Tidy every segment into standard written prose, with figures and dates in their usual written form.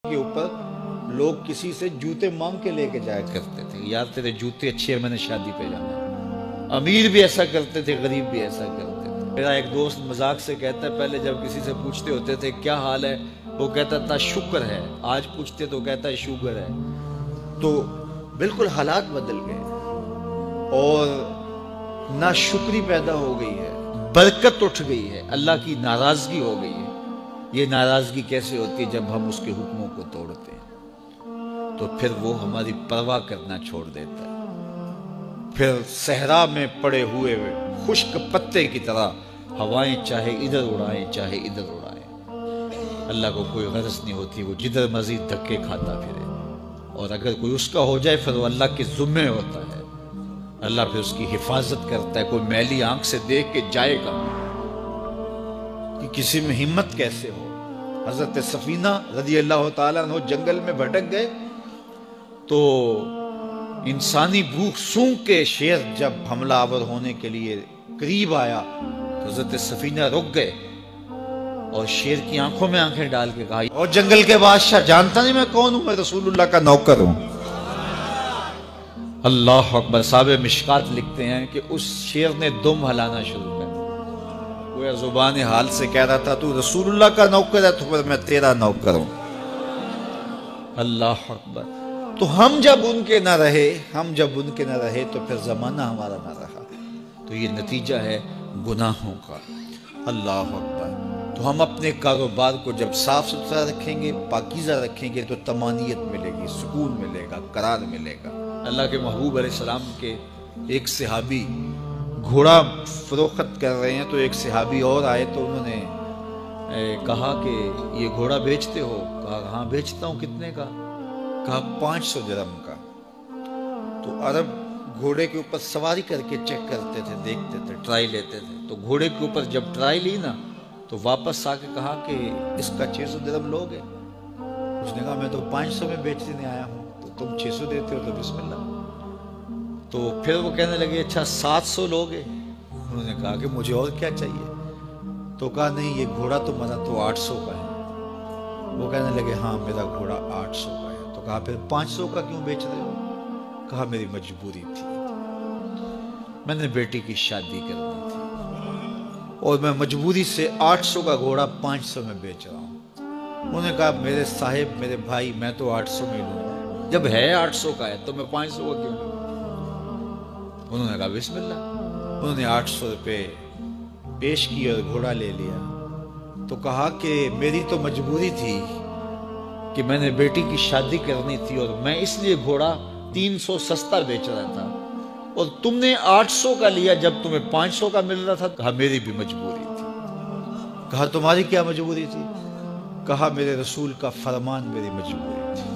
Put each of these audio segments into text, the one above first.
کے اوپر لوگ کسی سے جوتے مانگ کے لے کے جایا کرتے تھے، یار تیرے جوتے اچھے ہیں، میں نے شادی پہ جانا ہے۔ امیر بھی ایسا کرتے تھے، غریب بھی ایسا کرتے تھے۔ میرا ایک دوست مذاق سے کہتا ہے پہلے جب کسی سے پوچھتے ہوتے تھے کیا حال ہے، وہ کہتا تھا شکر ہے، آج پوچھتے تو کہتا ہے شوگر ہے۔ تو بالکل حالات بدل گئے اور ناشکری پیدا ہو گئی ہے، برکت اٹھ گئی ہے، اللہ کی ناراضگی ہو گئی ہے۔ یہ ناراضگی کیسے ہوتی ہے؟ جب ہم اس کے حکموں کو توڑتے ہیں تو پھر وہ ہماری پرواہ کرنا چھوڑ دیتا ہے۔ پھر صحرا میں پڑے ہوئے خشک پتے کی طرح ہوائیں چاہے ادھر اڑائیں چاہے ادھر اڑائیں، اللہ کو کوئی غرض نہیں ہوتی، وہ جدھر مزید دھکے کھاتا پھرے، اور اگر کوئی اس کا ہو جائے پھر وہ اللہ کے ذمے ہوتا ہے، اللہ پھر اس کی حفاظت کرتا ہے۔ کوئی میلی آنکھ سے دیکھ کے جائے گا کہ کسی میں ہمت کیسے ہو۔ حضرت سفینہ رضی اللہ تعالیٰ عنہ جنگل میں بھٹک گئے تو انسانی بھوک سونگ کے شیر جب حملہ آور ہونے کے لیے قریب آیا تو حضرت سفینہ رک گئے اور شیر کی آنکھوں میں آنکھیں ڈال کے کہا، اور جنگل کے بادشاہ جانتا نہیں میں کون ہوں، میں رسول اللہ کا نوکر ہوں۔ اللہ اکبر۔ صاحب مشکات لکھتے ہیں کہ اس شیر نے دم ہلانا شروع کر، وہ زبان حال سے کہہ رہا تھا تو رسول اللہ کا نوکر ہے تو پھر میں تیرا نوکر ہوں۔ اللہ اکبر۔ تو ہم جب ان کے نہ رہے تو پھر زمانہ ہمارا نہ رہا، تو یہ نتیجہ ہے گناہوں کا۔ اللہ اکبر۔ تو ہم اپنے کاروبار کو جب صاف ستھرا رکھیں گے، پاکیزہ رکھیں گے تو طمانینت ملے گی، سکون ملے گا، قرار ملے گا۔ اللہ کے محبوب علیہ السلام کے ایک صحابی گھوڑا فروخت کر رہے ہیں تو ایک صحابی اور آئے تو انہوں نے کہا کہ یہ گھوڑا بیچتے ہو؟ کہا ہاں بیچتا ہوں۔ کتنے کا؟ کہا 500 درہم کا۔ تو عرب گھوڑے کے اوپر سواری کر کے چیک کرتے تھے، دیکھتے تھے، ٹرائی لیتے تھے۔ تو گھوڑے کے اوپر جب ٹرائی لی نا تو واپس آ کے کہا کہ اس کا 600 درہم لوگے؟ اس نے کہا میں تو 500 میں بیچنے آیا ہوں، تو تم 600 دیتے ہو تو بسم اللہ۔ تو پھر وہ کہنے لگے اچھا 700 لوگے؟ انہوں نے کہا کہ مجھے اور کیا چاہیے؟ تو کہا نہیں یہ گھوڑا تمہارا تو 800 کا ہے۔ وہ کہنے لگے ہاں میرا گھوڑا 800 کا ہے۔ تو کہا پھر 500 کا کیوں بیچ رہے ہو؟ کہا میری مجبوری تھی، میں نے بیٹی کی شادی کرنی تھی اور میں مجبوری سے 800 کا گھوڑا 500 میں بیچ رہا ہوں۔ انہوں نے کہا میرے صاحب، میرے بھائی، میں تو 800 میں لوں گا، جب ہے 800 کا ہے تو میں 500 کا کیوں لوں؟ انہوں نے کہا بسم اللہ۔ انہوں نے 800 روپے پیش کی اور گھوڑا لے لیا۔ تو کہا کہ میری تو مجبوری تھی کہ میں نے بیٹی کی شادی کرنی تھی اور میں اس لیے گھوڑا 300 سستا بیچ رہا تھا، اور تم نے 800 کا لیا جب تمہیں 500 کا مل رہا تھا۔ کہا میری بھی مجبوری تھی۔ کہا تمہاری کیا مجبوری تھی؟ کہا میرے رسول کا فرمان میری مجبوری تھی۔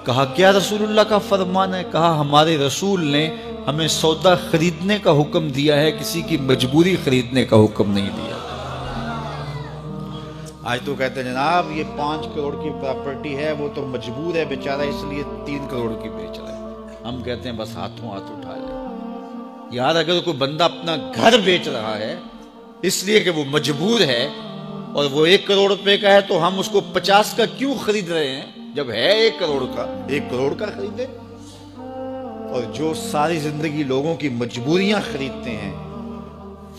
کہا کیا رسول اللہ کا فرمان ہے؟ کہا ہمارے رسول نے ہمیں سودا خریدنے کا حکم دیا ہے، کسی کی مجبوری خریدنے کا حکم نہیں دیا۔ آج تو کہتے ہیں جناب یہ 5 کروڑ کی پراپرٹی ہے، وہ تو مجبور ہے بیچارہ اس لیے 3 کروڑ کی بیچ رہا ہے۔ ہم کہتے ہیں بس ہاتھوں ہاتھ اٹھا لے۔ یار اگر کوئی بندہ اپنا گھر بیچ رہا ہے اس لیے کہ وہ مجبور ہے اور وہ 1 کروڑ روپے کا ہے تو ہم اس کو 50 کا کیوں خرید رہے ہیں؟ جب ہے 1 کروڑ کا، 1 کروڑ کا خریدے۔ اور جو ساری زندگی لوگوں کی مجبوریاں خریدتے ہیں،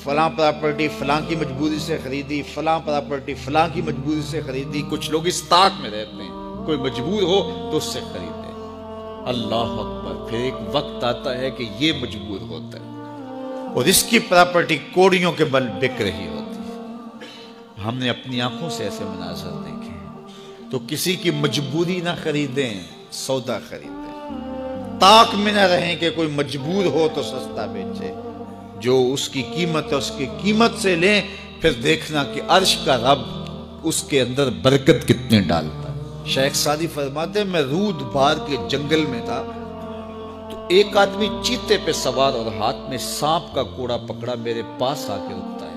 فلاں پراپرٹی فلاں کی مجبوری سے خریدی، فلاں پراپرٹی فلاں کی مجبوری سے خریدی، کچھ لوگ اس طاق میں رہتے ہیں کوئی مجبور ہو تو اس سے خریدے۔ اللہ اکبر۔ پھر ایک وقت آتا ہے کہ یہ مجبور ہوتا ہے اور اس کی پراپرٹی کوڑیوں کے بل بک رہی ہوتی ہے۔ ہم نے اپنی آنکھوں سے ایسے مناظر دیکھے ہیں۔ تو کسی کی مجبوری نہ خریدیں، سودا خریدیں۔ طاق میں نہ رہیں کہ کوئی مجبور ہو تو سستا بیچے، جو اس کی قیمت ہے اس کی قیمت سے لیں، پھر دیکھنا کہ عرش کا رب اس کے اندر برکت کتنے ڈالتا ہے۔ شیخ سعدی فرماتے ہیں میں رود بار کے جنگل میں تھا تو ایک آدمی چیتے پہ سوار اور ہاتھ میں سانپ کا کوڑا پکڑا میرے پاس آ کے رکتا ہے۔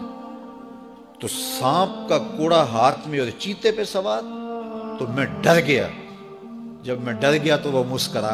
تو سانپ کا کوڑا ہاتھ میں اور چیتے پہ سوار، تو میں ڈر گیا۔ جب میں ڈر گیا تو وہ مسکرا